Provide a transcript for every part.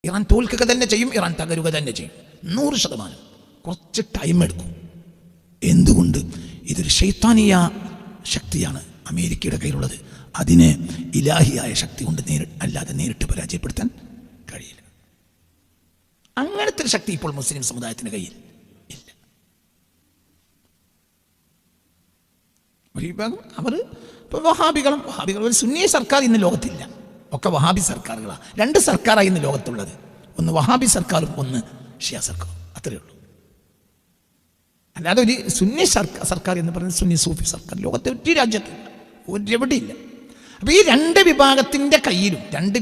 Iran തോൽക്കുക തന്നെ ചെയ്യും, Iran തകരുക തന്നെ ചെയ്യും 100%. കുറച്ച് ടൈം എടുക്കും. എന്തുകൊണ്ട്? ഇതൊരു ശൈത്താനിയ ശക്തിയാണ് അമേരിക്കയുടെ കയ്യിലുള്ളത്. അതിനെ ഇലാഹിയായ ശക്തി കൊണ്ട് അല്ലാതെ നേരിട്ട് പരാജയപ്പെടുത്താൻ കഴിയില്ല. അങ്ങനത്തെ ഒരു ശക്തി ഇപ്പോൾ മുസ്ലിം സമുദായത്തിൻ്റെ കയ്യിൽ ഇല്ല. ഒരു വിഭാഗം അവർ ഇപ്പോൾ വഹാബികൾ ഒരു സുന്നി സർക്കാർ ഇന്ന് ലോകത്തില്ല, ഒക്കെ വഹാബി സർക്കാരുകളാണ്. 2 സർക്കാരാണ് ഇന്ന് ലോകത്തുള്ളത്. ഒന്ന് വഹാബി സർക്കാരും ഒന്ന് ഷിയ സർക്കാരും, അത്രയേ ഉള്ളൂ. അല്ലാതെ ഒരു സുന്നി സർക്കാർ എന്ന് പറയുന്നത് സുന്നി സൂഫി സർക്കാർ ലോകത്തെ ഒരു രാജ്യത്തില്ല, ഒരെവിടെയില്ല. അപ്പോൾ ഈ 2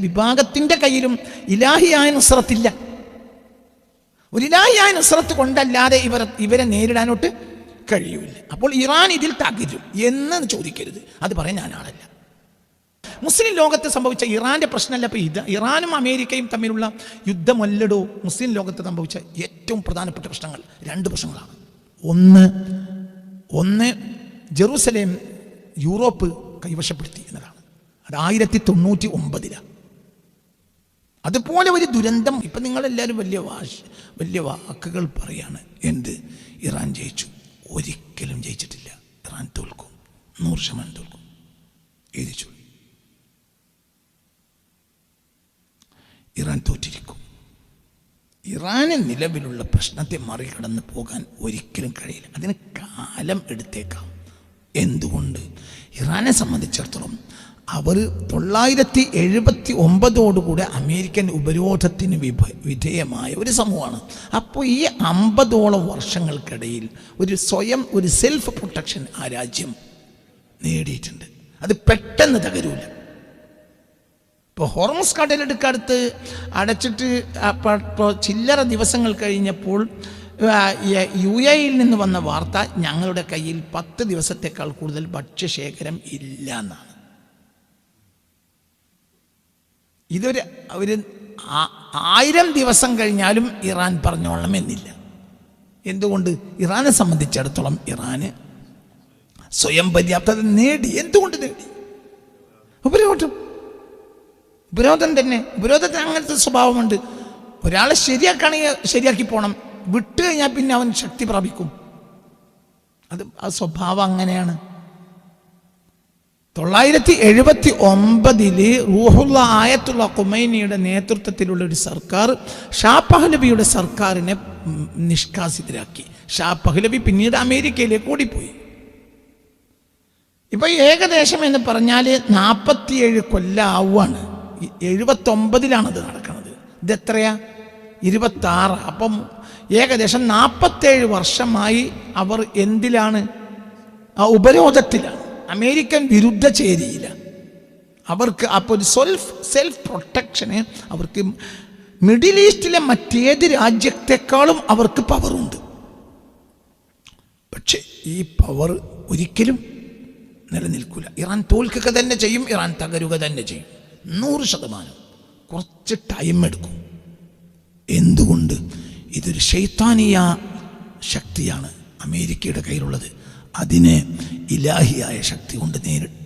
വിഭാഗത്തിൻ്റെ കയ്യിലും ഇലാഹിയായ നുസ്രത്തില്ല. ഒരു ഇലാഹിയായ നുസ്രത്ത് കൊണ്ടല്ലാതെ ഇവരെ നേരിടാനോട്ട് കഴിയൂല. അപ്പോൾ ഇറാൻ ഇതിൽ തകരും എന്ന് ചോദിക്കരുത്, അത് പറയാൻ ഞാനാളല്ല. മുസ്ലിം ലോകത്ത് സംഭവിച്ച ഇറാന്റെ പ്രശ്നമല്ല. ഇപ്പോൾ ഇറാനും അമേരിക്കയും തമ്മിലുള്ള യുദ്ധമല്ലടോ മുസ്ലിം ലോകത്ത് സംഭവിച്ച ഏറ്റവും പ്രധാനപ്പെട്ട പ്രശ്നങ്ങൾ. 2 പ്രശ്നങ്ങളാണ്. ഒന്ന് ജെറൂസലേം യൂറോപ്പ് കൈവശപ്പെടുത്തി എന്നതാണ്. അത് 1099. അതുപോലെ ഒരു ദുരന്തം. ഇപ്പം നിങ്ങളെല്ലാവരും വലിയ വാക്കുകൾ പറയാണ്. എന്ത്? ഇറാൻ ജയിച്ചു. ഒരിക്കലും ജയിച്ചിട്ടില്ല. ഇറാൻ തോൽക്കും, 100% തോൽക്കും. എഴുതിച്ചു. ഇറാൻ തോറ്റിരിക്കും. ഇറാന് നിലവിലുള്ള പ്രശ്നത്തെ മറികടന്ന് പോകാൻ ഒരിക്കലും കഴിയില്ല. അതിന് കാലം എടുത്തേക്കാം. എന്തുകൊണ്ട്? ഇറാനെ സംബന്ധിച്ചിടത്തോളം അവർ 979 അമേരിക്കൻ ഉപരോധത്തിന് വിധേയമായ ഒരു സമൂഹമാണ്. അപ്പോൾ ഈ 50ഓളം വർഷങ്ങൾക്കിടയിൽ ഒരു സെൽഫ് പ്രൊട്ടക്ഷൻ ആ രാജ്യം നേടിയിട്ടുണ്ട്. അത് പെട്ടെന്ന് തകരൂല. ഇപ്പോൾ ഹോർമുസ് കടലിടുക്കടുത്ത് അടച്ചിട്ട് ചില്ലറ ദിവസങ്ങൾ കഴിഞ്ഞപ്പോൾ UAE നിന്ന് വന്ന വാർത്ത, ഞങ്ങളുടെ കയ്യിൽ 10 ദിവസത്തേക്കാൾ കൂടുതൽ ഭക്ഷ്യശേഖരം ഇല്ല എന്നാണ്. ഇതൊരു 1000 ദിവസം കഴിഞ്ഞാലും ഇറാൻ പറഞ്ഞോളണം എന്നില്ല. എന്തുകൊണ്ട്? ഇറാനെ സംബന്ധിച്ചിടത്തോളം ഇറാന് സ്വയം പര്യാപ്തത നേടി. എന്തുകൊണ്ട് നേടി? ഉപരോധത്തിന് അങ്ങനത്തെ സ്വഭാവമുണ്ട്. ഒരാളെ ശരിയാക്കുകയാണെങ്കിൽ ശരിയാക്കി പോകണം, വിട്ടു കഴിഞ്ഞാൽ പിന്നെ അവൻ ശക്തി പ്രാപിക്കും. ആ സ്വഭാവം അങ്ങനെയാണ്. 979 റൂഹുള്ള ആയത്തുള്ള ഖുമൈനിയുടെ നേതൃത്വത്തിലുള്ള ഒരു സർക്കാർ ഷാ പഹ്ലവിയുടെ സർക്കാരിനെ നിഷ്കാസിതരാക്കി. ഷാ പഹ്ലവി പിന്നീട് അമേരിക്കയിലേക്ക് ഓടിപ്പോയി. ഇപ്പം ഏകദേശം എന്ന് പറഞ്ഞാൽ 47 കൊല്ലം ആവുകയാണ്. 79 നടക്കുന്നത്. ഇതെത്രയാ? 26. അപ്പം ഏകദേശം 47 വർഷമായി അവർ എന്തിലാണ്? ആ ഉപരോധത്തിലാണ്. അമേരിക്കൻ വിരുദ്ധ ചേരിയില്ല അവർക്ക്. അപ്പോൾ ഒരു സെൽഫ് പ്രൊട്ടക്ഷന് അവർക്ക് മിഡിൽ ഈസ്റ്റിലെ മറ്റേത് രാജ്യത്തെക്കാളും അവർക്ക് പവറുണ്ട്. പക്ഷെ ഈ പവർ ഒരിക്കലും നിലനിൽക്കില്ല. ഇറാൻ തോൽക്കുക തന്നെ ചെയ്യും, ഇറാൻ തകരുക തന്നെ ചെയ്യും 100%. കുറച്ച് ടൈം എടുക്കും. എന്തുകൊണ്ട്? ഇതൊരു ശൈത്താനിയ ശക്തിയാണ് അമേരിക്കയുടെ കയ്യിലുള്ളത്. അതിനെ ഇലാഹിയായ ശക്തി കൊണ്ട്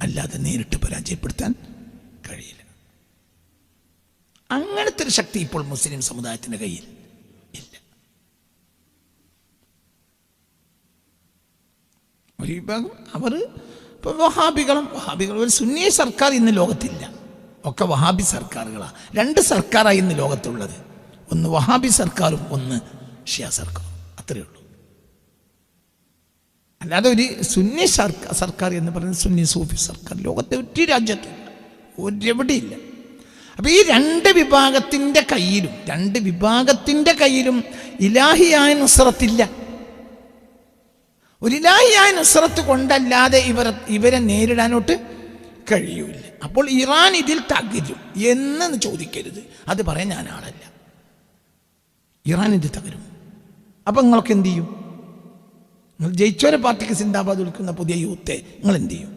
അല്ലാതെ നേരിട്ട് പരാജയപ്പെടുത്താൻ കഴിയില്ല. അങ്ങനത്തെ ഒരു ശക്തി ഇപ്പോൾ മുസ്ലിം സമുദായത്തിൻ്റെ കയ്യിൽ ഇല്ല. ഒരു വിഭാഗം ഇപ്പോൾ വഹാബികൾ ഒരു സുന്നി സർക്കാർ ഇന്ന് ലോകത്തില്ല, ഒക്കെ വഹാബി സർക്കാരുകളാണ്. 2 സർക്കാരാണ് ഇന്ന് ലോകത്തുള്ളത്. ഒന്ന് വഹാബി സർക്കാരും ഒന്ന് ഷിയ സർക്കാരും, അത്രയേ ഉള്ളൂ. അല്ലാതെ ഒരു സുന്നി സർക്കാർ എന്ന് പറയുന്നത് സുന്നി സൂഫി സർക്കാർ ലോകത്തെ ഒരു രാജ്യത്തില്ല, ഒരെവിടെയില്ല. അപ്പോൾ ഈ 2 വിഭാഗത്തിൻ്റെ കയ്യിലും ഇലാഹിയായ നുസ്രത്തില്ല. ഒരു ഇലാഹിയായ നുസ്രത്ത് കൊണ്ടല്ലാതെ ഇവരെ നേരിടാനോട്ട് കഴിയൂല. അപ്പോൾ ഇറാൻ ഇതിൽ തകരും എന്ന് ചോദിക്കരുത്, അത് പറയാൻ ഞാനാളല്ല. ഇറാൻ ഇതിൽ തകരും. അപ്പം നിങ്ങളൊക്കെ എന്ത് ചെയ്യും? നിങ്ങൾ ജയിച്ചോരെ പാർട്ടിക്ക് സിന്ദാബാദ് വിളിക്കുന്ന പുതിയ യൂത്തെ നിങ്ങൾ എന്ത് ചെയ്യും?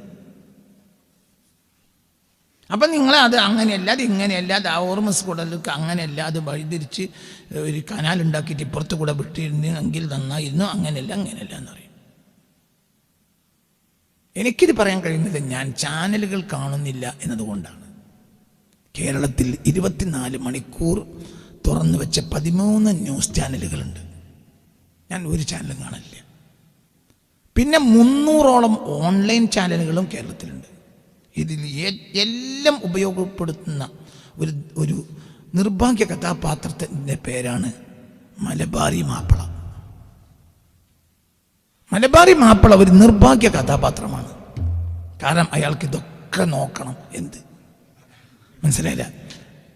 അപ്പം നിങ്ങളെ അത് അങ്ങനെയല്ല, അത് ഇങ്ങനെയല്ല, അത് ഓർമസ് കൂടലൊക്കെ അങ്ങനെയല്ല, അത് വഴിതിരിച്ച് ഒരു കനാലുണ്ടാക്കിയിട്ട് ഇപ്പുറത്ത് കൂടെ വിട്ടിരുന്നെങ്കിൽ നന്നായിരുന്നു, അങ്ങനെയല്ല എന്ന് പറയും. എനിക്കിത് പറയാൻ കഴിയുന്നത് ഞാൻ ചാനലുകൾ കാണുന്നില്ല എന്നതുകൊണ്ടാണ്. കേരളത്തിൽ 24 മണിക്കൂർ തുറന്നു വെച്ച 13 ന്യൂസ് ചാനലുകളുണ്ട്. ഞാൻ ഒരു ചാനലും കാണില്ല. പിന്നെ 300ഓളം ഓൺലൈൻ ചാനലുകളും കേരളത്തിലുണ്ട്. ഇതിൽ എല്ലാം ഉപയോഗപ്പെടുത്തുന്ന ഒരു നിർഭാഗ്യ കഥാപാത്രത്തിൻ്റെ പേരാണ് മലബാറി മാപ്പിള. മലബാറി മാപ്പിള ഒരു നിർഭാഗ്യ കഥാപാത്രമാണ്. കാരണം അയാൾക്ക് ഇതൊക്കെ നോക്കണം. എന്ത് മനസ്സിലായില്ല?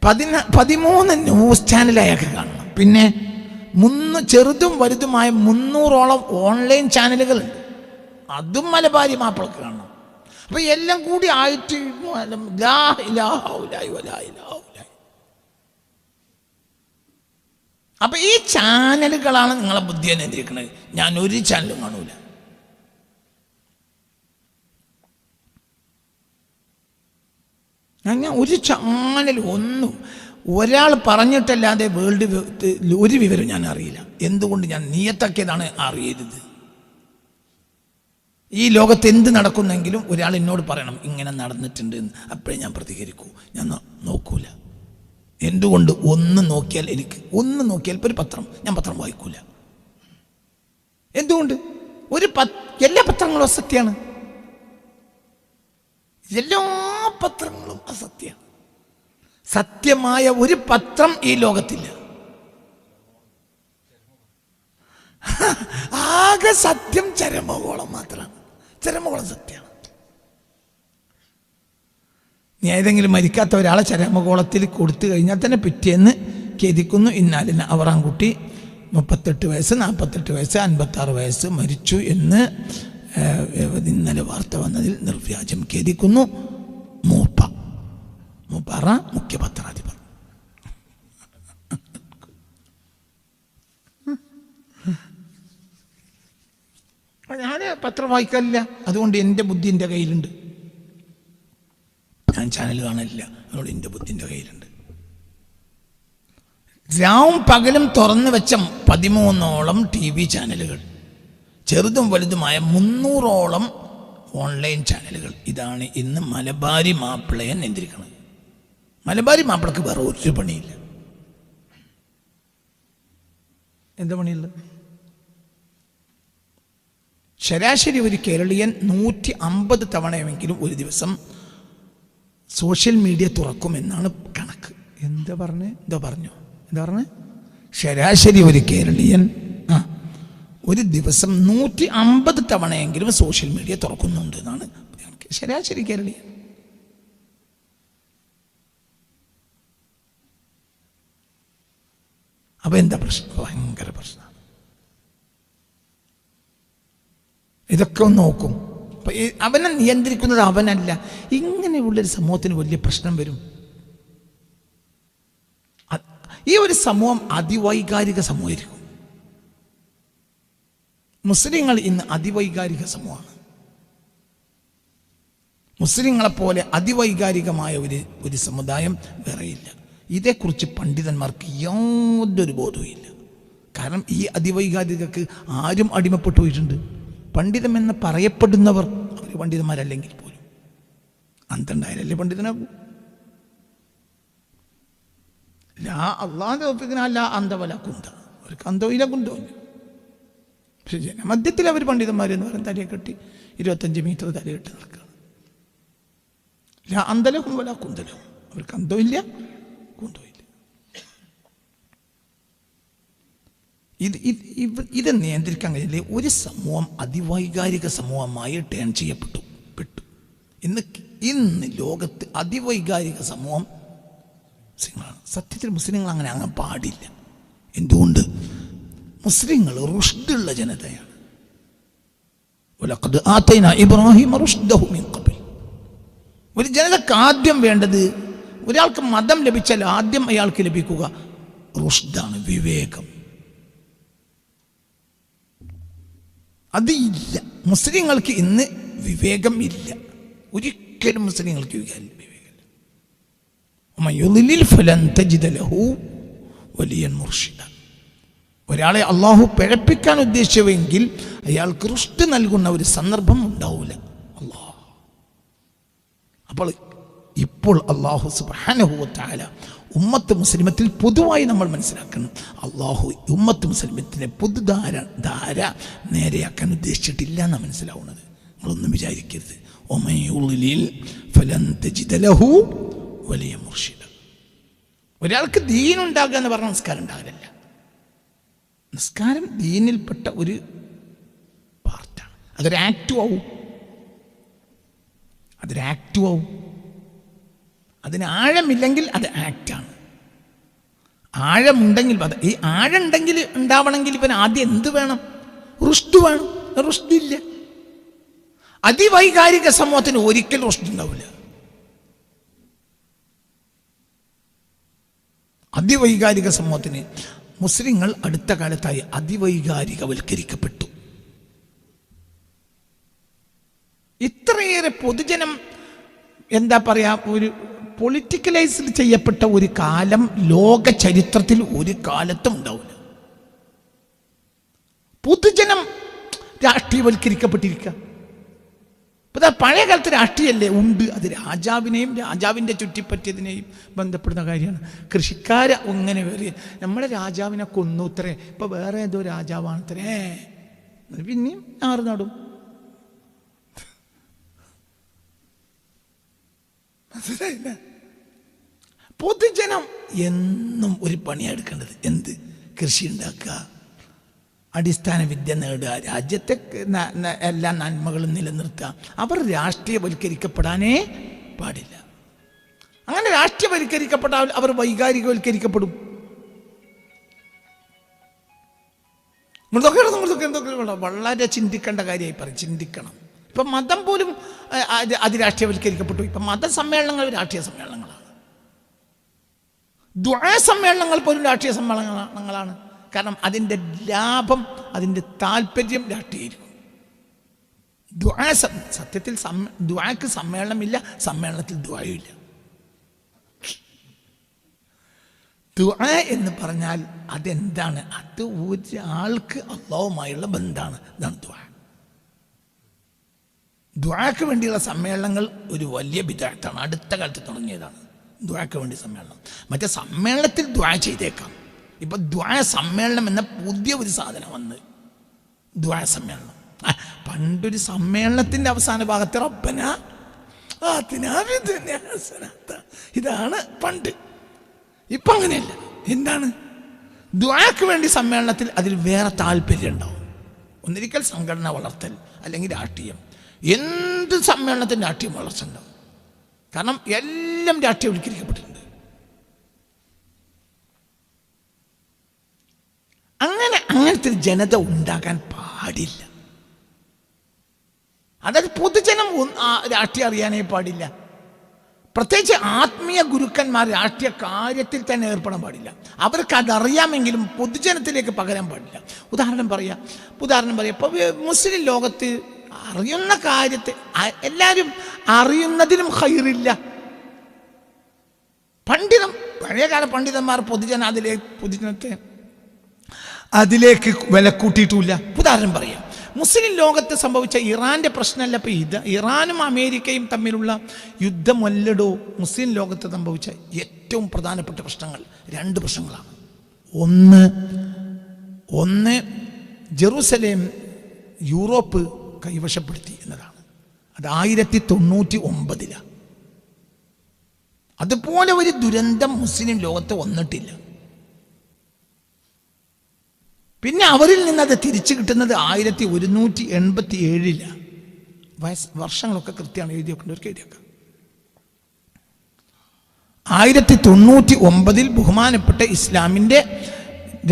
13 ന്യൂസ് ചാനൽ അയാൾക്ക് കാണണം. പിന്നെ ചെറുതും വലുതുമായ 300ഓളം ഓൺലൈൻ ചാനലുകളുണ്ട്. അതും മലബാരി മാപ്പിളക്ക് കാണണം. അപ്പൊ എല്ലാം കൂടി ആയിട്ട് അപ്പൊ ഈ ചാനലുകളാണ് നിങ്ങളെ ബുദ്ധിയെ നിയന്ത്രിക്കുന്നത്. ഞാൻ ഒരു ചാനലും കാണൂല. ഞാൻ ഒരു ചാനൽ ഒരാൾ പറഞ്ഞിട്ടല്ലാതെ വേൾഡ് ഒരു വിവരം ഞാൻ അറിയില്ല. എന്തുകൊണ്ട്? ഞാൻ നിയത്താക്കിയതാണ് അറിയരുത്. ഈ ലോകത്ത് എന്ത് നടക്കുന്നെങ്കിലും ഒരാൾ എന്നോട് പറയണം ഇങ്ങനെ നടന്നിട്ടുണ്ട് എന്ന്. അപ്പോഴേ ഞാൻ പ്രതികരിക്കൂ. ഞാൻ നോക്കൂല. എന്തുകൊണ്ട്? ഒന്ന് നോക്കിയാൽ ഇപ്പോൾ ഒരു പത്രം, ഞാൻ പത്രം വായിക്കൂല. എന്തുകൊണ്ട്? എല്ലാ പത്രങ്ങളും അസത്യമാണ്. എല്ലാ പത്രങ്ങളും അസത്യമാണ്. സത്യമായ ഒരു പത്രം ഈ ലോകത്തില്ല. ആകെ സത്യം ചരമകോളം മാത്രമാണ്. ചരമകോളം സത്യമാണ്. നീ ഏതെങ്കിലും മരിക്കാത്ത ഒരാളെ ചരമകോളത്തിൽ കൊടുത്തു കഴിഞ്ഞാൽ തന്നെ പിറ്റേന്ന് ഖേദിക്കുന്നു. ഇന്നാലിന് അവറാൻകുട്ടി 38 വയസ്സ്, 48 വയസ്സ്, 56 വയസ്സ് മരിച്ചു എന്ന് ഇന്നലെ വാർത്ത വന്നതിൽ നിർവ്യാജം ഖേദിക്കുന്നു. മൂപ്പാറ മുഖ്യപത്രാധിപർ. ഞാൻ പത്രം വായിക്കാനില്ല. അതുകൊണ്ട് എൻ്റെ ബുദ്ധി എൻ്റെ കയ്യിലുണ്ട്. ഞാൻ ചാനൽ കാണില്ല. അതുകൊണ്ട് എൻ്റെ ബുദ്ധി എൻ്റെ കയ്യിലുണ്ട്. രാവും പകലും തുറന്നു വെച്ച 13ഓളം TV ചാനലുകൾ, ചെറുതും വലുതുമായ 300ഓളം ഓൺലൈൻ ചാനലുകൾ. ഇതാണ് ഇന്ന് മലബാരി മാപ്പിളയെ നിയന്ത്രിക്കുന്നത്. മലബാരി മാപ്പിളക്ക് വേറെ ഒരു പണിയില്ല. എന്താ പണിയുള്ളത്? ശരാശരി ഒരു കേരളീയൻ 150 തവണയെങ്കിലും ഒരു ദിവസം സോഷ്യൽ മീഡിയ തുറക്കുമെന്നാണ് കണക്ക്. എന്താ പറഞ്ഞു? ശരാശരി ഒരു കേരളീയൻ ഒരു ദിവസം 150 തവണയെങ്കിലും സോഷ്യൽ മീഡിയ തുറക്കുന്നുണ്ട് എന്നാണ് ശരാശരി കേരളീയൻ. അപ്പൊ എന്താ പ്രശ്നം? ഭയങ്കര പ്രശ്നമാണ്. ഇതൊക്കെ ഒന്ന് നോക്കും. അപ്പൊ അവനെ നിയന്ത്രിക്കുന്നത് അവനല്ല. ഇങ്ങനെയുള്ളൊരു സമൂഹത്തിന് വലിയ പ്രശ്നം വരും. ഈ ഒരു സമൂഹം അതിവൈകാരിക സമൂഹമായിരിക്കും. മുസ്ലിങ്ങൾ ഇന്ന് അതിവൈകാരിക സമൂഹമാണ്. മുസ്ലിങ്ങളെപ്പോലെ അതിവൈകാരികമായ ഒരു സമുദായം വേറെയില്ല. ഇതേക്കുറിച്ച് പണ്ഡിതന്മാർക്ക് യാതൊരു ബോധവും ഇല്ല. കാരണം ഈ അതിവൈകാരികക്ക് ആരും അടിമപ്പെട്ടു പോയിട്ടുണ്ട്. പണ്ഡിതമെന്ന് പറയപ്പെടുന്നവർ അവർ പണ്ഡിതന്മാരല്ലെങ്കിൽ പോലും അന്തണ്ടായാലല്ലേ പണ്ഡിതനാകൂ. അള്ളാഹുവിന്റെ തൗഫീഖിനല്ല അന്തവല കുന്ത, അവർക്ക് അന്തവില്ല കുന്തമില്ല. പക്ഷെ ജനമധ്യത്തിൽ അവർ പണ്ഡിതന്മാരെന്ന് പറയും തലയെ കെട്ടി 25 മീറ്റർ തലയിട്ട് നടക്കുകയാണ്. അന്തലഹും വല കുന്തലഹും, അവർക്ക് അന്തമില്ല കുന്തമില്ല. ഇത് നിയന്ത്രിക്കാൻ കഴിയില്ലേ? ഒരു സമൂഹം അതിവൈകാരിക സമൂഹമായി ടേൺ ചെയ്യപ്പെട്ടു. ഇന്ന് ലോകത്ത് അതിവൈകാരിക സമൂഹം മുസ്ലിങ്ങളാണ്. സത്യത്തിൽ മുസ്ലിങ്ങൾ അങ്ങനെ പാടില്ല. എന്തുകൊണ്ട്? മുസ്ലിങ്ങൾ റുഷ്ദുള്ള ജനതയാണ്. വലഖദ് ആതൈനാ ഇബ്രാഹിമ റുഷ്ദഹു മിൻ ഖബൽ. ഒരു ജനതക്ക് ആദ്യം വേണ്ടത്, ഒരാൾക്ക് മതം ലഭിച്ചാൽ ആദ്യം അയാൾക്ക് ലഭിക്കുക റുഷ്ദാണ്, വിവേകം. അത് ഇല്ല മുസ്ലിങ്ങൾക്ക്. ഇന്ന് വിവേകം ഇല്ല. ഒരിക്കലും മുസ്ലിങ്ങൾക്ക് വിവേകമില്ല. ഒരാളെ അള്ളാഹു പിഴപ്പിക്കാൻ ഉദ്ദേശിച്ചുവെങ്കിൽ അയാൾക്ക് റുഷ്ദ് നൽകുന്ന ഒരു സന്ദർഭം ഉണ്ടാവില്ല. അപ്പോൾ അള്ളാഹു സുബ്ഹാനഹു വ തആല ഉമ്മത്ത് മുസ്ലിമത്തിൽ പൊതുവായി നമ്മൾ മനസ്സിലാക്കണം, അള്ളാഹു ഉമ്മത്ത് മുസ്ലിമത്തിനെ പൊതുധാര നേരെയാക്കാൻ ഉദ്ദേശിച്ചിട്ടില്ല എന്നാണ് മനസ്സിലാവുന്നത്. നിങ്ങളൊന്നും വിചാരിക്കരുത്. ഒരാൾക്ക് ദീൻ ഉണ്ടാകുക എന്ന് പറഞ്ഞാൽ നിസ്കാരം ഉണ്ടാകലില്ല. നിസ്കാരം ദീനിൽപ്പെട്ട ഒരു പാർട്ടാണ്. അതൊരു ആക്റ്റും ആവും. അതിന് ആഴമില്ലെങ്കിൽ അത് ആക്റ്റാണ്. ആഴമുണ്ടെങ്കിൽ ഈ ആഴുണ്ടെങ്കിൽ ഉണ്ടാവണമെങ്കിൽ ഇവൻ ആദ്യം എന്ത് വേണം? റുഷ്ദ് വേണം. റുഷ്ദില്ല. അതിവൈകാരിക സമൂഹത്തിന് ഒരിക്കലും റുഷ്ദ് ഉണ്ടാവില്ല. അതിവൈകാരിക സമൂഹത്തിന് മുസ്ലിങ്ങൾ അടുത്ത കാലത്തായി അതിവൈകാരികവൽക്കരിക്കപ്പെട്ടു. ഇത്രയേറെ പൊതുജനം എന്താ പറയാ, ഒരു പൊളിറ്റിക്കലൈസ്ഡ് ചെയ്യപ്പെട്ട ഒരു കാലം ലോക ചരിത്രത്തിൽ ഒരു കാലത്തും ഉണ്ടാവില്ല. പൊതുജനം രാഷ്ട്രീയവൽക്കരിക്കപ്പെട്ടിരിക്കുക. ഇപ്പം പഴയ കാലത്ത് രാഷ്ട്രീയമല്ലേ ഉണ്ട്, അത് രാജാവിനെയും രാജാവിൻ്റെ ചുറ്റിപ്പറ്റിയതിനെയും ബന്ധപ്പെടുന്ന കാര്യമാണ്. കൃഷിക്കാർ അങ്ങനെ വേറെ നമ്മുടെ രാജാവിനെ കൊന്നൂത്രേ, ഇപ്പം വേറെ ഏതോ രാജാവാണത്രേ, പിന്നെയും ആറ് നടും. മനസ്സിലായില്ല? പൊതുജനം എന്നും ഒരു പണിയെടുക്കേണ്ടത് എന്ത്? കൃഷി ഉണ്ടാക്കുക, അടിസ്ഥാന വിദ്യ നേടുക, രാജ്യത്തെ എല്ലാ നന്മകളും നിലനിർത്തുക. അവർ രാഷ്ട്രീയവൽക്കരിക്കപ്പെടാനേ പാടില്ല. അങ്ങനെ രാഷ്ട്രീയവൽക്കരിക്കപ്പെട്ടാൽ അവർ വൈകാരികവൽക്കരിക്കപ്പെടും. എന്തൊക്കെ വളരെ ചിന്തിക്കേണ്ട കാര്യമായി പറയും. ചിന്തിക്കണം. ഇപ്പം മതം പോലും അത് രാഷ്ട്രീയവൽക്കരിക്കപ്പെട്ടു. ഇപ്പം മതസമ്മേളനങ്ങൾ രാഷ്ട്രീയ സമ്മേളനങ്ങളാണ്. ദുആ സമ്മേളനങ്ങൾ പോലും രാഷ്ട്രീയ സമ്മേളനങ്ങളാണ്. കാരണം അതിൻ്റെ ലാഭം, അതിൻ്റെ താല്പര്യം രാഷ്ട്രീയമായിരിക്കും. സത്യത്തിൽ ദുആക്ക് സമ്മേളനമില്ല, സമ്മേളനത്തിൽ ദുആയില്ല. ദുആ എന്ന് പറഞ്ഞാൽ അതെന്താണ്? അത് ഒരാൾക്ക് അല്ലാഹുമായുള്ള ബന്ധമാണ്. ഇതാണ് ദുആ. ദുആക്ക് വേണ്ടിയുള്ള സമ്മേളനങ്ങൾ ഒരു വലിയ ബിദ്അത്താണ്. അടുത്ത കാലത്ത് തുടങ്ങിയതാണ് ദുആക്ക് വേണ്ടി സമ്മേളനം. മറ്റേ സമ്മേളനത്തിൽ ദുആ ചെയ്തേക്കാം. ഇപ്പം ദുആ സമ്മേളനം എന്ന പുതിയ ഒരു സാധനം വന്ന്, ദുആ സമ്മേളനം. പണ്ടൊരു സമ്മേളനത്തിൻ്റെ അവസാന ഭാഗത്ത് റബ്ബന ആതിനാ ഫിദ്ദുനിയ ഹസനത, ഇതാണ് പണ്ട്. ഇപ്പം അങ്ങനെയല്ല. എന്താണ്? ദുആക്ക് വേണ്ടി സമ്മേളനത്തിൽ അതിൽ വേറെ താല്പര്യം ഉണ്ടാവും. ഒന്നിരിക്കൽ സംഘടന വളർത്തൽ, അല്ലെങ്കിൽ രാഷ്ട്രീയം. എന്ത് സമ്മേളനത്തിന് രാഷ്ട്രീയം വളർച്ച ഉണ്ടാവും. കാരണം എല്ലാം രാഷ്ട്രീയവൽക്കരിക്കപ്പെട്ടിട്ടുണ്ട്. അങ്ങനത്തെ ജനത ഉണ്ടാകാൻ പാടില്ല. അതായത് പൊതുജനം രാഷ്ട്രീയം അറിയാനേ പാടില്ല. പ്രത്യേകിച്ച് ആത്മീയ ഗുരുക്കന്മാർ രാഷ്ട്രീയ കാര്യത്തിൽ തന്നെ ഏർപ്പെടാൻ പാടില്ല. അവർക്ക് അതറിയാമെങ്കിലും പൊതുജനത്തിലേക്ക് പകരാൻ പാടില്ല. ഉദാഹരണം പറയാം. ഇപ്പോൾ മുസ്ലിം ലോകത്ത് അറിയുന്ന കാര്യത്തെ എല്ലാവരും അറിയുന്നതിലും ഖൈറില്ല. പഴയകാല പണ്ഡിതന്മാർ പൊതുജനത്തെ അതിലേക്ക് വില കൂട്ടിയിട്ടില്ല. ഉദാഹരണം പറയാം. മുസ്ലിം ലോകത്ത് സംഭവിച്ച ഇറാന്റെ പ്രശ്നമല്ല ഇപ്പം ഇത്. ഇറാനും അമേരിക്കയും തമ്മിലുള്ള യുദ്ധമല്ലടോ മുസ്ലിം ലോകത്ത് സംഭവിച്ച ഏറ്റവും പ്രധാനപ്പെട്ട പ്രശ്നങ്ങൾ. 2 പ്രശ്നങ്ങളാണ്. ഒന്ന് ജെറൂസലേം യൂറോപ്പ് കൈവശപ്പെടുത്തി എന്നതാണ്. അത് 1099. അതുപോലെ ഒരു ദുരന്തം മുസ്ലിം ലോകത്ത് വന്നിട്ടില്ല. പിന്നെ അവരിൽ നിന്നത് തിരിച്ചു കിട്ടുന്നത് 1187. വർഷങ്ങളൊക്കെ കൃത്യമാണ് എഴുതി വെക്കേണ്ടവർക്ക് എഴുതിയേക്കാം. 1099 ബഹുമാനപ്പെട്ട ഇസ്ലാമിൻ്റെ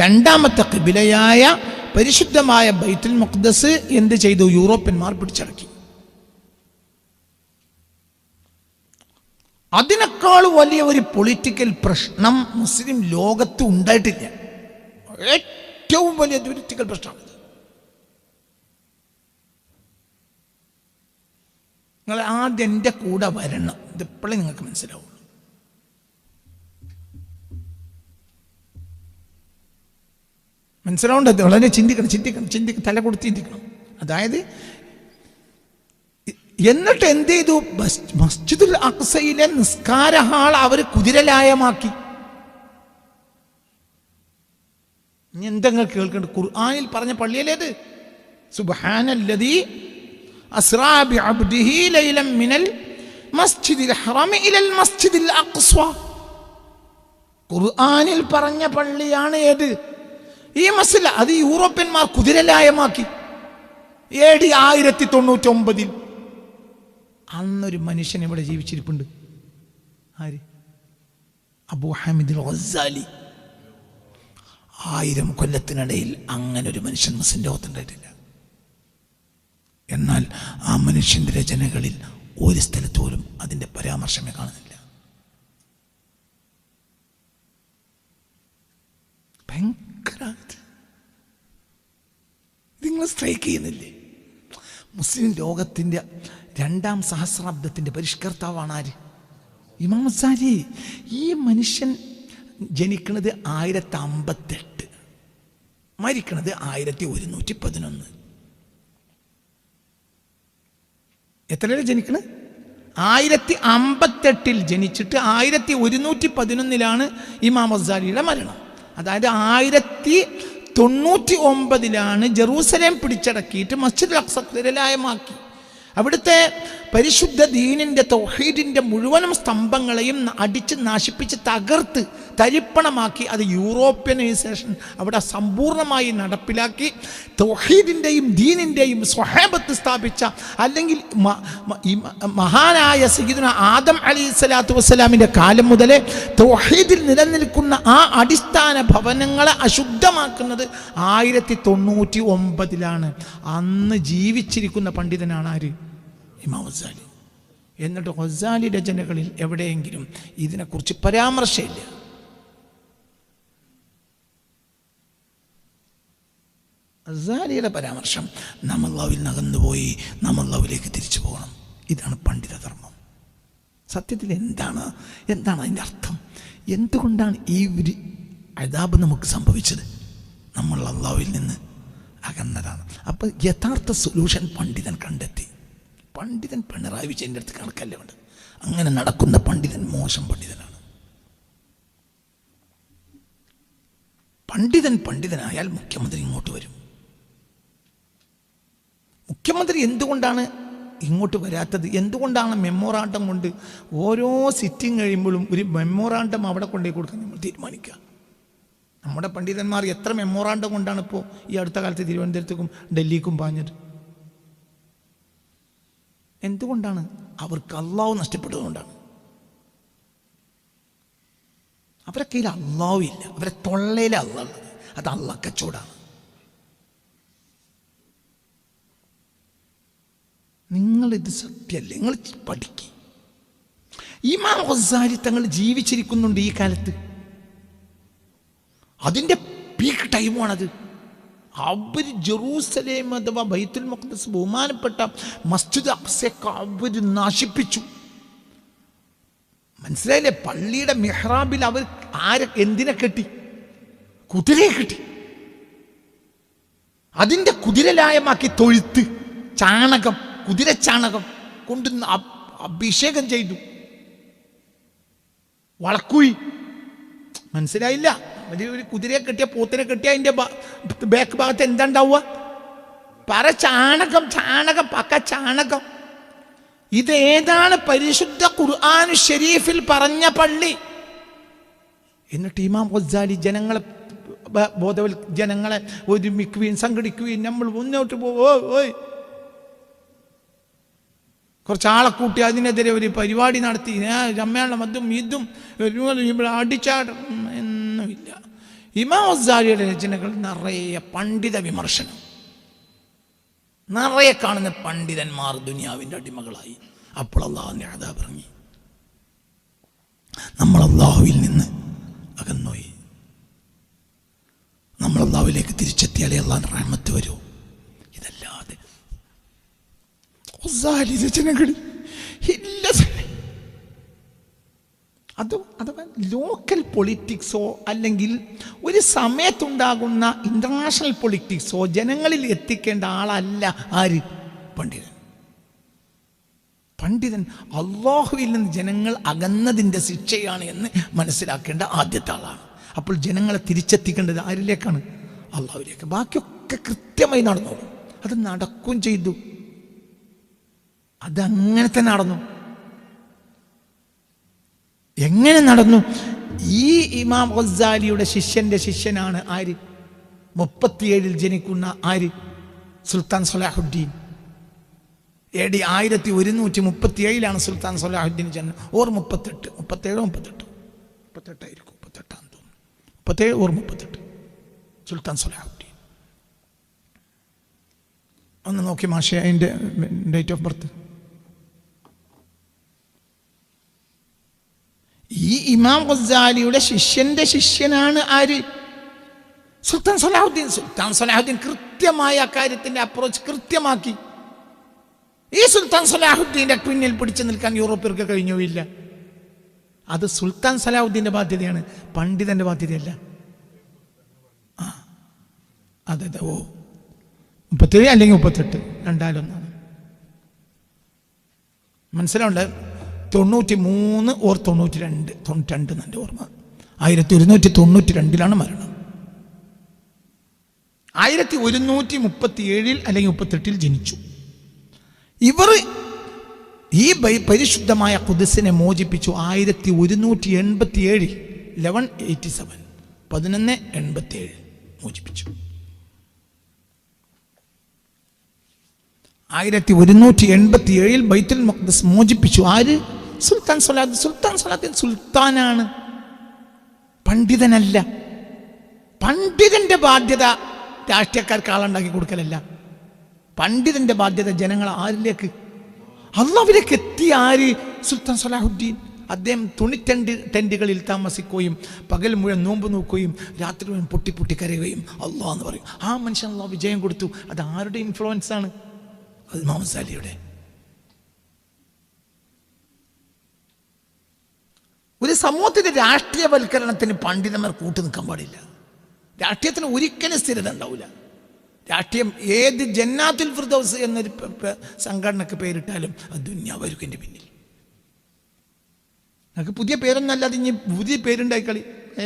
2ാമത്തെ ഖിബിലയായ പരിശുദ്ധമായ ബൈത്തുൽ മുഖദ്ദസ് എന്ത് ചെയ്തു? യൂറോപ്യന്മാർ പിടിച്ചടക്കി. അതിനേക്കാൾ വലിയ ഒരു പൊളിറ്റിക്കൽ പ്രശ്നം മുസ്ലിം ലോകത്ത് ഉണ്ടായിട്ടില്ല. ഏറ്റവും വലിയ പൊളിറ്റിക്കൽ പ്രശ്നമാണിത്. നിങ്ങൾ ആദ്യം എൻ്റെ കൂടെ വരണം. ഇതെപ്പോഴും നിങ്ങൾക്ക് മനസ്സിലാവുള്ളൂ. മനസ്സിലാവേണ്ടത് വളരെ ചിന്തിക്കണം, തല കൊടുത്ത് ചിന്തിക്കണം. അതായത് എന്നിട്ട് എന്ത് ചെയ്തു? മസ്ജിദുൽ അഖ്സയിലെ നിസ്കാര ഹാൾ അവർ കുതിരലായമാക്കി. ഇനി എന്തെങ്കിലും കേൾക്കേണ്ടത്? ഖുർആനിൽ പറഞ്ഞ പള്ളിയല്ലേത്? സുബ്ഹാനല്ലദീ അസ്റാ ബിഅബ്ദിഹി ലൈലൻ മിനൽ മസ്ജിദിൽ ഹറമി ഇലൽ മസ്ജിദിൽ അഖ്സ. ഖുർആനിൽ പറഞ്ഞ പള്ളിയാണ് ഏത്? ഈ മസ്ജിദ്. അത് യൂറോപ്യന്മാർ കുതിരലായമാക്കി AD 1099. അന്നൊരു മനുഷ്യൻ ഇവിടെ ജീവിച്ചിരിപ്പുണ്ട്. ആര്? അബൂ ഹാമിദ് ഗസാലി. 1000 കൊല്ലത്തിനിടയിൽ അങ്ങനെ ഒരു മനുഷ്യൻ മുസ്ലിം ലോകത്തുണ്ടായിട്ടില്ല. എന്നാൽ ആ മനുഷ്യന്റെ രചനകളിൽ ഒരു സ്ഥലത്ത് പോലും അതിന്റെ പരാമർശമേ കാണുന്നില്ല. ഭയങ്കര നിങ്ങൾ സ്ട്രൈക്ക് ചെയ്യുന്നില്ലേ? മുസ്ലിം ലോകത്തിന്റെ 2ാം സഹസ്രാബ്ദത്തിന്റെ പരിഷ്കർത്താവാണ് ആര്? ഇമാം ഗസാലി. ഈ മനുഷ്യൻ ജനിക്കുന്നത് 1058, മരിക്കുന്നത് 1111. എത്രയാണ് ജനിക്കുന്നത്? 1058 ജനിച്ചിട്ട് 1111 ഇമാം ഗസാലിയുടെ മരണം. അതായത് 1099 ജെറൂസലേം പിടിച്ചടക്കിയിട്ട് മസ്ജിദുൽ അഖ്സ കുതിരലായമാക്കി. അവിടുത്തെ പരിശുദ്ധ ദീനിന്റെ തൗഹീദിന്റെ മുഴുവനും സ്തംഭങ്ങളെയും അടിച്ച് നശിപ്പിച്ച് തകർത്ത് തരിപ്പണമാക്കി അത് യൂറോപ്യനൈസേഷൻ അവിടെ സമ്പൂർണ്ണമായി നടപ്പിലാക്കി തൗഹീദിന്റെയും ദീനിന്റെയും സ്വഹാബത്ത് സ്ഥാപിച്ച, അല്ലെങ്കിൽ മഹാനായ സയ്യിദുനാ ആദം അലൈഹിസ്സലാത്തു വസ്സലാമിന്റെ കാലം മുതലേ തൗഹീദിൽ നിലനിൽക്കുന്ന ആ അടിസ്ഥാന ഭവനങ്ങളെ അശുദ്ധമാക്കുന്നത് 1099. അന്ന് ജീവിച്ചിരിക്കുന്ന പണ്ഡിതനാണ് ആര്? ഇമാം ഗസാലി. എന്നിട്ട് ഗസാലി രചനകളിൽ എവിടെയെങ്കിലും ഇതിനെക്കുറിച്ച് പരാമർശമില്ല. ഗസാലിയുടെ പരാമർശം നാം അല്ലാഹുവിൽ നകന്നുപോയി, നാം അല്ലാഹുവിലേക്ക് തിരിച്ചു പോകണം. ഇതാണ് പണ്ഡിതധർമ്മം. സത്യത്തിൽ എന്താണ് അതിൻ്റെ അർത്ഥം? എന്തുകൊണ്ടാണ് ഈ ഒരു അദാബ് നമുക്ക് സംഭവിച്ചത്? നമ്മൾ അല്ലാഹുവിൽ നിന്ന് അകന്നതാണ്. അപ്പം യഥാർത്ഥ സൊല്യൂഷൻ പണ്ഡിതൻ കണ്ടെത്തി. പണ്ഡിതൻ പിണറായി വിജയൻ്റെ അടുത്ത് കണക്കല്ല വേണ്ട. അങ്ങനെ നടക്കുന്ന പണ്ഡിതൻ മോശം പണ്ഡിതനാണ്. പണ്ഡിതനായാൽ മുഖ്യമന്ത്രി ഇങ്ങോട്ട് വരും. മുഖ്യമന്ത്രി എന്തുകൊണ്ടാണ് ഇങ്ങോട്ട് വരാത്തത്? എന്തുകൊണ്ടാണ് മെമ്മോറാണ്ടം കൊണ്ട് ഓരോ സിറ്റിംഗ് കഴിയുമ്പോഴും ഒരു മെമ്മോറാണ്ടം അവിടെ കൊണ്ടുപോയി കൊടുക്കാൻ നമ്മൾ തീരുമാനിക്കുക? നമ്മുടെ പണ്ഡിതന്മാർ എത്ര മെമ്മോറാണ്ടം കൊണ്ടാണ് ഇപ്പോൾ ഈ അടുത്ത കാലത്ത് തിരുവനന്തപുരത്തേക്കും ഡൽഹിക്കും പാഞ്ഞത്? എന്തുകൊണ്ടാണ്? അവർക്ക് അല്ലാഹു നഷ്ടപ്പെട്ടതുകൊണ്ടാണ്. അവരെ കയ്യിൽ അല്ലാഹു ഇല്ല, അവരെ തൊള്ളയിലെ അല്ലാഹ് ഉള്ളത്. അത് അല്ലാഹ് കച്ചവടമാണ്. നിങ്ങളിത് സത്യമല്ലേ? നിങ്ങൾ പഠിക്കുക. ഇമാം ഗസാലി തങ്ങൾ ജീവിച്ചിരിക്കുന്നുണ്ട് ഈ കാലത്ത്. അതിൻ്റെ പീക്ക് ടൈമാണത്. അവർ ജെറൂസലേം അഥവാ ബൈത്തുൽ മഖ്ദിസ് ബഹുമാനപ്പെട്ട മസ്ജിദ് അഖ്സയൊക്കെ അവർ നശിപ്പിച്ചു. മനസ്സിലായില്ലേ? പള്ളിയുടെ മിഹ്റാബിൽ അവർ എന്തിനെ കെട്ടി? കുതിരയെ കെട്ടി. അതിൻ്റെ കുതിരലായമാക്കി തൊഴുത്ത്, ചാണകം, കുതിരച്ചാണകം കൊണ്ട് അഭിഷേകം ചെയ്തു. വളക്കുഴി. മനസ്സിലായില്ല? ഒരു കുതിരയെ കെട്ടിയ, പോത്തിനെ കെട്ടിയ അതിൻ്റെ ബാക്ക് ഭാഗത്ത് എന്താ ഉണ്ടാവുക? ചാണകം, പക്ക ചാണകം. ഇതേതാണ് പരിശുദ്ധ ഖുർആൻ ഷരീഫിൽ പറഞ്ഞ പള്ളി? എന്നിട്ട് ഇമാം ഗസാലി ജനങ്ങളെ ജനങ്ങളെ ഒരുമിക്കുകയും സംഘടിക്കുകയും നമ്മൾ മുന്നോട്ട് പോയി കുറച്ചാളെ കൂട്ടി അതിനെതിരെ ഒരു പരിപാടി നടത്തി സമ്മേളനം അതും ഇതും ഇവിടെ അടിച്ചാടും എന്നുമില്ല. ഇമാം ഗസാലിയുടെ രചനകൾ നിറയെ പണ്ഡിത വിമർശനം, നിറയെ കാണുന്ന പണ്ഡിതന്മാർ ദുനിയാവിൻ്റെ അടിമകളായി. അപ്പോൾ അല്ലാഹുവിൻ്റെ അദാബ് ഇറങ്ങി. നമ്മൾ അല്ലാഹുവിൽ നിന്ന് അകന്നുപോയി. നമ്മൾ അല്ലാഹുവിലേക്ക് തിരിച്ചെത്തിയാലേ അല്ലാഹുവിൻ്റെ റഹ്മത്ത് വരൂ. ഇതല്ലാതെ ഗസാലി രചനകളിൽ ഇല്ല. അഥവാ ലോക്കൽ പൊളിറ്റിക്സോ അല്ലെങ്കിൽ ഒരു സമയത്തുണ്ടാകുന്ന ഇന്റർനാഷണൽ പൊളിറ്റിക്സോ ജനങ്ങളിൽ എത്തിക്കേണ്ട ആളല്ല ആര്? പണ്ഡിതൻ അല്ലാഹുവിൽ നിന്ന് ജനങ്ങൾ അകന്നതിൻ്റെ ശിക്ഷയാണ് എന്ന് മനസ്സിലാക്കേണ്ട ആദ്യത്തെ ആളാണ്. അപ്പോൾ ജനങ്ങളെ തിരിച്ചെത്തിക്കേണ്ടത് ആരിലേക്കാണ്? അള്ളാഹുവിലേക്ക്. ബാക്കിയൊക്കെ കൃത്യമായി നടന്നു. അത് നടക്കും ചെയ്തു. അതങ്ങനെ തന്നെ നടന്നു. എങ്ങനെ നടന്നു? ഈ ഇമാം ഗസാലിയുടെ ശിഷ്യന്റെ ശിഷ്യനാണ് ആര്? 37 ജനിക്കുന്ന ആര്? സുൽത്താൻ സലാഹുദ്ദീൻ. AD 1137 സുൽത്താൻ സലാഹുദ്ദീൻ ജന്മം. ഓർ 38, 37 ആയിരിക്കും, 38 തോന്നുന്നു, 37 ഓർ 38 സുൽത്താൻ സലാഹുദ്ദീൻ. ഒന്ന് നോക്കി മാഷേ അതിൻ്റെ ഡേറ്റ് ഓഫ് ബർത്ത്. ഈ ഇമാം ഗസാലിയുടെ ശിഷ്യന്റെ ശിഷ്യനാണ് ആര്? സുൽത്താൻ സലാഹുദ്ദീൻ. സുൽത്താൻ സലാഹുദ്ദീൻ കൃത്യമായ കാര്യത്തിന്റെ അപ്രോച്ച് കൃത്യമാക്കി. ഈ സുൽത്താൻ സലാഹുദ്ദീന്റെ പിന്നിൽ പിടിച്ചു നിൽക്കാൻ യൂറോപ്യർക്ക് കഴിഞ്ഞില്ല. അത് സുൽത്താൻ സലാഹുദ്ദീന്റെ ബാധ്യതയാണ്, പണ്ഡിതന്റെ ബാധ്യതയല്ല. അതെ, 37 അല്ലെങ്കിൽ 38, രണ്ടാലൊന്നാണ്. മനസ്സിലാവുണ്ട്? 93 ഓർ 92 എന്നെ ഓർമ്മ. 1192 മരണം. 1137 അല്ലെങ്കിൽ 38 ജനിച്ചു. ഇവർ ഈ പരിശുദ്ധമായ ഖുദ്സിനെ മോചിപ്പിച്ചു 1187, 1187 മോചിപ്പിച്ചു. 1187 ബൈത്തുൽ മഖ്ദിസ് മോചിപ്പിച്ചു. ആര്? സുൽത്താൻ സലാഹുദ്ദീൻ. സുൽത്താൻ സലാഹുദ്ദീൻ സുൽത്താനാണ്, പണ്ഡിതനല്ല. പണ്ഡിതന്റെ ബാധ്യത രാഷ്ട്രീയക്കാർക്ക് ആളുണ്ടാക്കി കൊടുക്കലല്ല. പണ്ഡിതന്റെ ബാധ്യത ജനങ്ങൾ ആരിലേക്ക്? അള്ളാഹുവിലേക്ക് എത്തിയ ആര്? സുൽത്താൻ സലാഹുദ്ദീൻ. അദ്ദേഹം തുണിത്തെണ്ടുകളിൽ താമസിക്കുകയും പകൽ മുഴുവൻ നോമ്പ് നോക്കുകയും രാത്രി മുഴുവൻ പൊട്ടി കരയുകയും അള്ളാഹ് എന്ന് പറയും. ആ മനുഷ്യൻ അള്ളാഹ് വിജയം കൊടുത്തു. അത് ആരുടെ ഇൻഫ്ലുവൻസ് ആണ്? അത് ഇമാം ഗസാലിയുടെ. ഒരു സമൂഹത്തിന്റെ രാഷ്ട്രീയവൽക്കരണത്തിന് പണ്ഡിതന്മാർ കൂട്ടു നിൽക്കാൻ പാടില്ല. രാഷ്ട്രീയത്തിന് ഒരിക്കലും സ്ഥിരത ഉണ്ടാവില്ല. രാഷ്ട്രീയം ഏത് ജന്നാത്തുൽ ഫിർദൗസ് എന്നൊരു സംഘടനക്ക് പേരിട്ടാലും അത് ദുന്യാവായിരിക്കും എൻ്റെ പിന്നിൽ. നമുക്ക് പുതിയ പേരൊന്നും അല്ലാതെ ഇനി പുതിയ പേരുണ്ടായി കളി.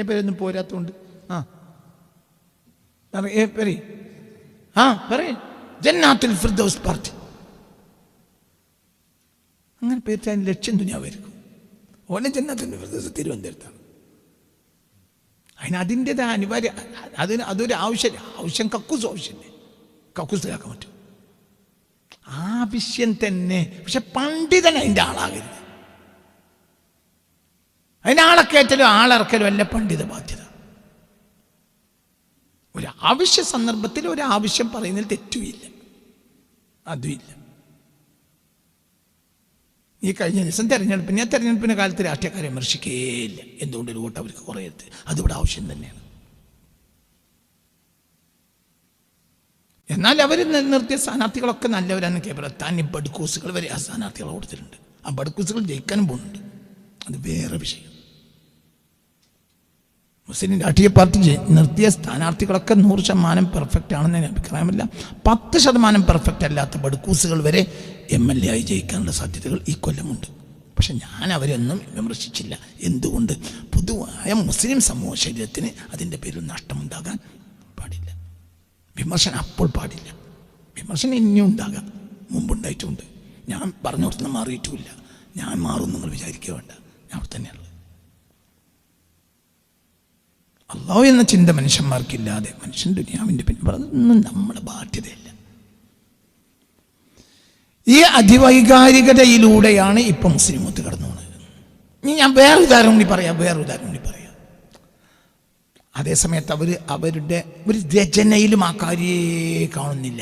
പേരൊന്നും പോരാത്തോണ്ട് പറയേ ജന്നാത്തുൽ ഫിർദൗസ് പാർട്ടി അങ്ങനെ പേരിട്ടാൽ ലക്ഷ്യം ദുന്യാവായിരിക്കും. ഓനെ ജന്നാത്തുൽ ഫിർദൗസ് തിരുവനന്തപുരത്താണ്. അതിൻ്റെതായ അനിവാര്യ അതൊരു ആവശ്യം കക്കൂസ് ആവശ്യമല്ലേ? കക്കൂസിലാക്കാൻ പറ്റും, ആവശ്യം തന്നെ. പക്ഷെ പണ്ഡിതൻ അതിൻ്റെ ആളാകരുത്. അതിന് ആളെക്കയറ്റലും ആളിറക്കലും അല്ല പണ്ഡിത ബാധ്യത. ഒരു ആവശ്യ സന്ദർഭത്തിൽ ഒരു ആവശ്യം പറയുന്നതിൽ തെറ്റുമില്ല, അതുമില്ല. ഈ കഴിഞ്ഞ ദിവസം തെരഞ്ഞെടുപ്പിൻ്റെ കാലത്ത് രാഷ്ട്രീയക്കാരെ വിമർശിക്കുകയില്ല. എന്തുകൊണ്ടൊരു വോട്ട് അവർക്ക് കുറയരുത്, അതിവിടെ ആവശ്യം തന്നെയാണ്. എന്നാൽ അവർ നിർത്തിയ സ്ഥാനാർത്ഥികളൊക്കെ നല്ലവരാണ്. കേരളത്താൻ ബഡ്കൂസുകൾ വരെ ആ സ്ഥാനാർത്ഥികളെ കൊടുത്തിട്ടുണ്ട്. ആ ബഡ്കൂസുകൾ ജയിക്കാനും പോകുന്നുണ്ട്, അത് വേറെ വിഷയം. മുസ്ലിം രാഷ്ട്രീയ പാർട്ടി നിർത്തിയ സ്ഥാനാർത്ഥികളൊക്കെ 100% പെർഫെക്റ്റ് ആണെന്ന് ഞാൻ അഭിപ്രായമല്ല. 10% പെർഫെക്റ്റ് അല്ലാത്ത ബഡ്കൂസുകൾ വരെ MLA ആയി ജയിക്കാനുള്ള സാധ്യതകൾ ഈ കൊല്ലമുണ്ട്. പക്ഷെ ഞാൻ അവരൊന്നും വിമർശിച്ചില്ല. എന്തുകൊണ്ട്? പൊതുവായ മുസ്ലിം സമൂഹ ശരീരത്തിന് അതിൻ്റെ പേരിൽ നഷ്ടമുണ്ടാകാൻ പാടില്ല. വിമർശനം അപ്പോൾ പാടില്ല. വിമർശനം ഇനിയും ഉണ്ടാകാം, മുമ്പുണ്ടായിട്ടുമുണ്ട്. ഞാൻ പറഞ്ഞോർത്തുനിന്ന് മാറിയിട്ടുമില്ല. ഞാൻ മാറും നിങ്ങൾ വിചാരിക്കുക വേണ്ട, ഞാൻ അവിടെ തന്നെയുള്ളത്. അള്ളാഹു എന്ന ചിന്ത മനുഷ്യന്മാർക്കില്ലാതെ മനുഷ്യൻ ദുനിയാവിൻ്റെ പിന്നെ അതൊന്നും നമ്മുടെ ബാധ്യതയല്ല. ഈ അതിവൈകാരികതയിലൂടെയാണ് ഇപ്പം മുസ്ലിം മുത്ത് കടന്നു പോകുന്നത്. ഇനി ഞാൻ വേറെ ഉദാഹരണം കൂടി പറയാം. അതേസമയത്ത് അവരുടെ ഒരു രചനയിലും ആ കാര്യേ കാണുന്നില്ല.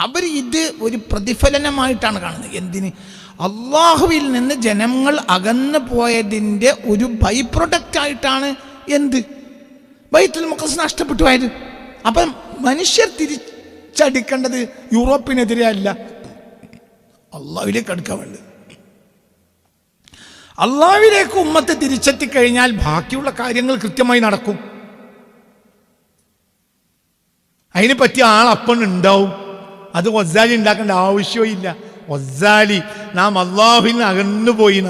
അവർ ഇത് ഒരു പ്രതിഫലനമായിട്ടാണ് കാണുന്നത്. എന്തിന്? അള്ളാഹുവിൽ നിന്ന് ജനങ്ങൾ അകന്നു പോയതിൻ്റെ ഒരു ബൈ പ്രൊഡക്റ്റ് ആയിട്ടാണ് എന്ത്? ബൈത്തുൽ മുഖദ്ദസ് നഷ്ടപ്പെട്ടു പോയത്. അപ്പം മനുഷ്യർ തിരിച്ചടിക്കേണ്ടത് യൂറോപ്പിനെതിരെ അല്ല, അള്ളാഹുവിലേക്ക് അടുക്കാൻ വേണ്ടി. അള്ളാഹുവിലേക്ക് ഉമ്മത്ത് തിരിച്ചെത്തിക്കഴിഞ്ഞാൽ ബാക്കിയുള്ള കാര്യങ്ങൾ കൃത്യമായി നടക്കും. അതിന് പറ്റിയ ആളപ്പണ്ടാവും. അത് ഗസാലി ഉണ്ടാക്കേണ്ട ആവശ്യമില്ല. ഗസാലി നാം അള്ളാഹുവിന് അകന്നുപോയി